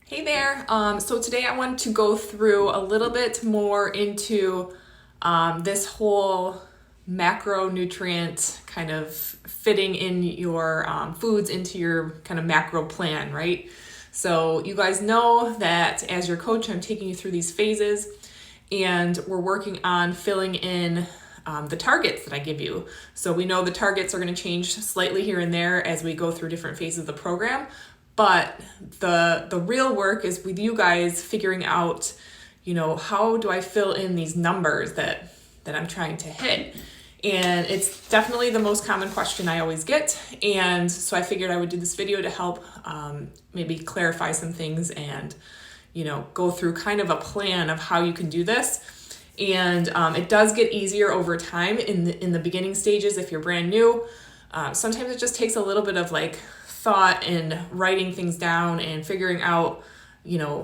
Hey there. So today I want to go through a little bit more into this whole macronutrient kind of fitting in your foods into your kind of macro plan, right? So you guys know that as your coach, I'm taking you through these phases and we're working on filling in the targets that I give you. So we know the targets are going to change slightly here and there as we go through different phases of the program. But the real work is with you guys figuring out, how do I fill in these numbers that I'm trying to hit? And it's definitely the most common question I always get. And so I figured I would do this video to help maybe clarify some things and, go through kind of a plan of how you can do this. And it does get easier over time in the beginning stages if you're brand new. Sometimes it just takes a little bit of thought and writing things down and figuring out,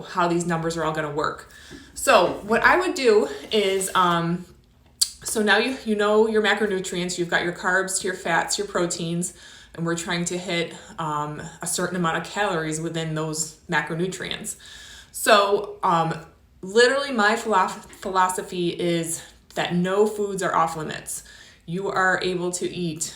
how these numbers are all going to work. So what I would do is, so now you know your macronutrients, you've got your carbs, your fats, your proteins, and we're trying to hit a certain amount of calories within those macronutrients. So literally my philosophy is that no foods are off limits. You are able to eat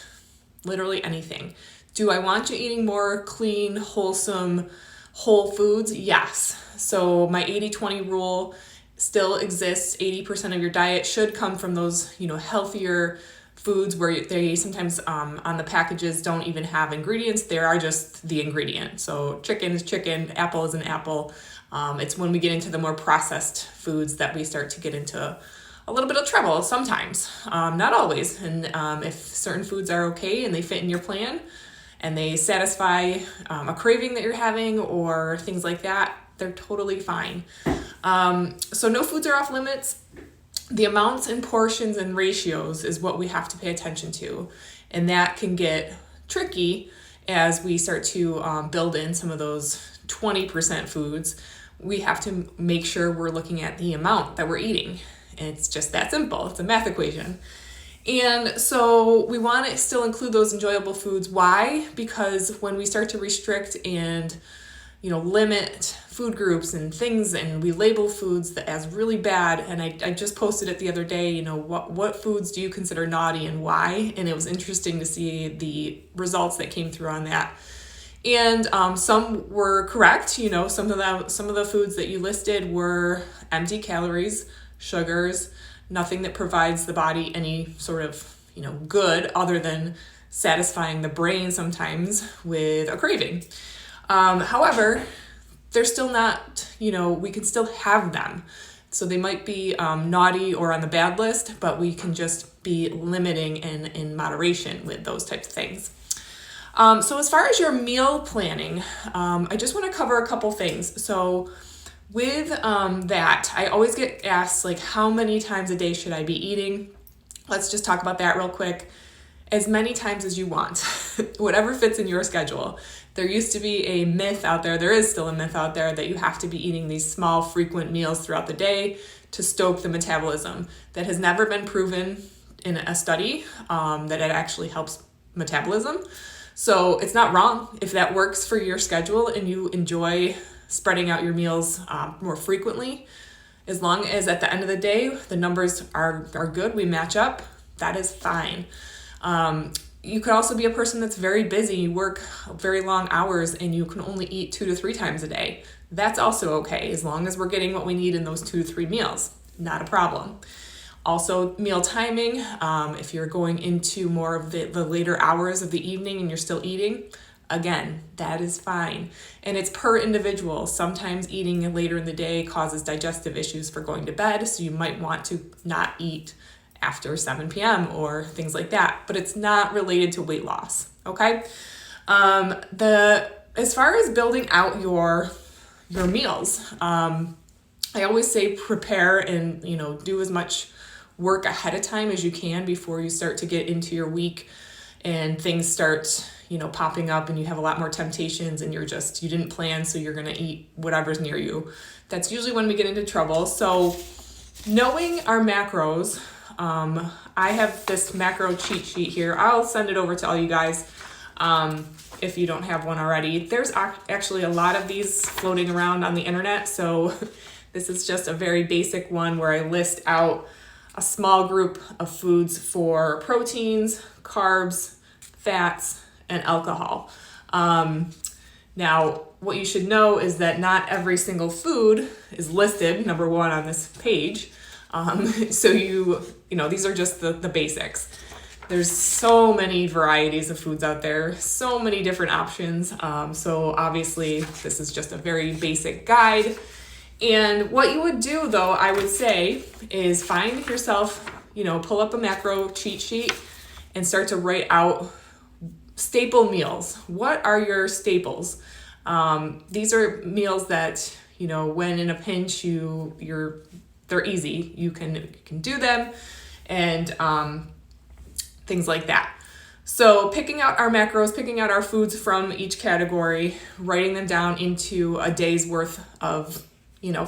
literally anything. Do I want you eating more clean, wholesome, whole foods? Yes. So my 80-20 rule still exists. 80% of your diet should come from those, healthier foods where they sometimes on the packages don't even have ingredients. They are just the ingredient. So chicken is chicken, apple is an apple. It's when we get into the more processed foods that we start to get into a little bit of trouble sometimes, not always. And if certain foods are okay and they fit in your plan, and they satisfy a craving that you're having or things like that, they're totally fine. So no foods are off limits. The amounts and portions and ratios is what we have to pay attention to. And that can get tricky as we start to build in some of those 20% foods. We have to make sure we're looking at the amount that we're eating. And it's just that simple. It's a math equation. And so we want to still include those enjoyable foods. Why? Because when we start to restrict and, limit food groups and things, and we label foods as really bad, and I just posted it the other day, what foods do you consider naughty and why? And it was interesting to see the results that came through on that. And some were correct. Some of the foods that you listed were empty calories, sugars, nothing that provides the body any sort of, good other than satisfying the brain sometimes with a craving. However, they're still not, we can still have them. So they might be naughty or on the bad list, but we can just be limiting and in moderation with those types of things. So as far as your meal planning, I just want to cover a couple things. So with that, I always get asked, how many times a day should I be eating? Let's just talk about that real quick. As many times as you want, whatever fits in your schedule. There used to be a myth out there, there is still a myth out there, that you have to be eating these small, frequent meals throughout the day to stoke the metabolism. That has never been proven in a study that it actually helps metabolism. So it's not wrong if that works for your schedule and you enjoy spreading out your meals more frequently. As long as at the end of the day, the numbers are good, we match up, that is fine. You could also be a person that's very busy, you work very long hours and you can only eat 2 to 3 times a day. That's also okay, as long as we're getting what we need in those 2 to 3 meals, not a problem. Also, meal timing, if you're going into more of the later hours of the evening and you're still eating, again, that is fine. And it's per individual. Sometimes eating later in the day causes digestive issues for going to bed, so you might want to not eat after 7 p.m. or things like that, but it's not related to weight loss, okay? As far as building out your meals, I always say prepare and, do as much work ahead of time as you can before you start to get into your week and things start popping up and you have a lot more temptations and you didn't plan, so you're going to eat whatever's near you. That's usually when we get into trouble. So knowing our macros, I have this macro cheat sheet here. I'll send it over to all you guys. if you don't have one already. There's actually a lot of these floating around on the internet, so this is just a very basic one where I list out a small group of foods for proteins, carbs, fats, and alcohol. Now, what you should know is that not every single food is listed, number one, on this page. So these are just the basics. There's so many varieties of foods out there, so many different options. So obviously this is just a very basic guide. And what you would do though, I would say, is find yourself, pull up a macro cheat sheet and start to write out staple meals. What are your staples? These are meals that, when in a pinch, they're easy. You can do them and things like that. So picking out our macros, picking out our foods from each category, writing them down into a day's worth of,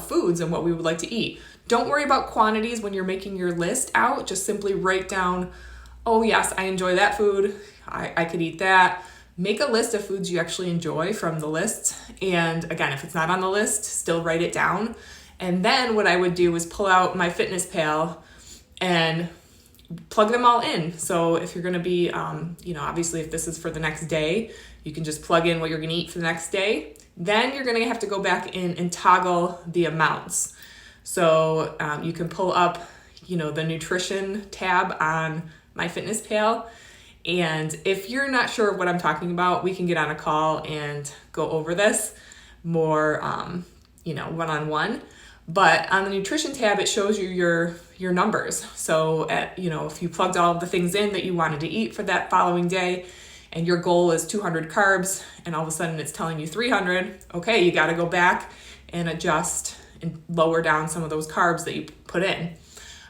foods and what we would like to eat. Don't worry about quantities when you're making your list out. Just simply write down, oh yes, I enjoy that food. I could eat that. Make a list of foods you actually enjoy from the list. And again, if it's not on the list, still write it down. And then what I would do is pull out MyFitnessPal and plug them all in. So if you're going to be, obviously if this is for the next day, you can just plug in what you're going to eat for the next day. Then you're going to have to go back in and toggle the amounts. So you can pull up, the nutrition tab on MyFitnessPal. And if you're not sure what I'm talking about, we can get on a call and go over this more, one-on-one. But on the nutrition tab, it shows you your numbers. So if you plugged all of the things in that you wanted to eat for that following day, and your goal is 200 carbs, and all of a sudden it's telling you 300, okay, you got to go back and adjust and lower down some of those carbs that you put in.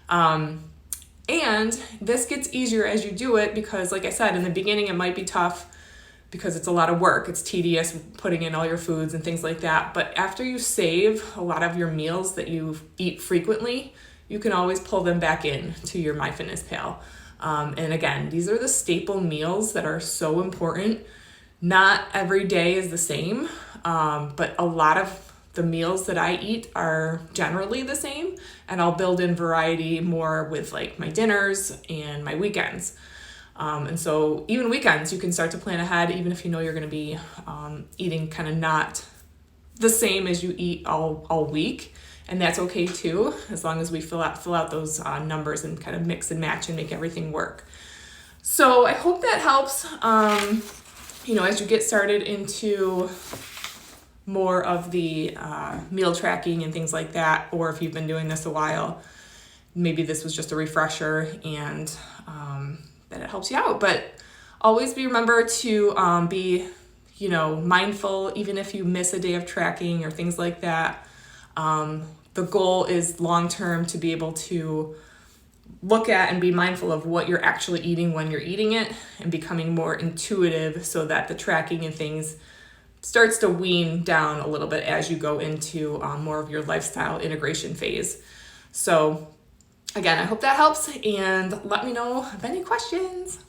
And this gets easier as you do it because, like I said, in the beginning it might be tough because it's a lot of work. It's tedious putting in all your foods and things like that. But after you save a lot of your meals that you eat frequently, you can always pull them back in to your MyFitnessPal. And again, these are the staple meals that are so important. Not every day is the same, but a lot of the meals that I eat are generally the same, and I'll build in variety more with like my dinners and my weekends. And so even weekends, you can start to plan ahead, even if you're going to be eating kind of not the same as you eat all week. And that's okay too, as long as we fill out those numbers and kind of mix and match and make everything work. So I hope that helps, as you get started into more of the meal tracking and things like that, or if you've been doing this a while, maybe this was just a refresher and that it helps you out. But always remember to be, mindful, even if you miss a day of tracking or things like that. The goal is long-term to be able to look at and be mindful of what you're actually eating when you're eating it and becoming more intuitive so that the tracking and things starts to wean down a little bit as you go into more of your lifestyle integration phase. So again, I hope that helps and let me know of any questions.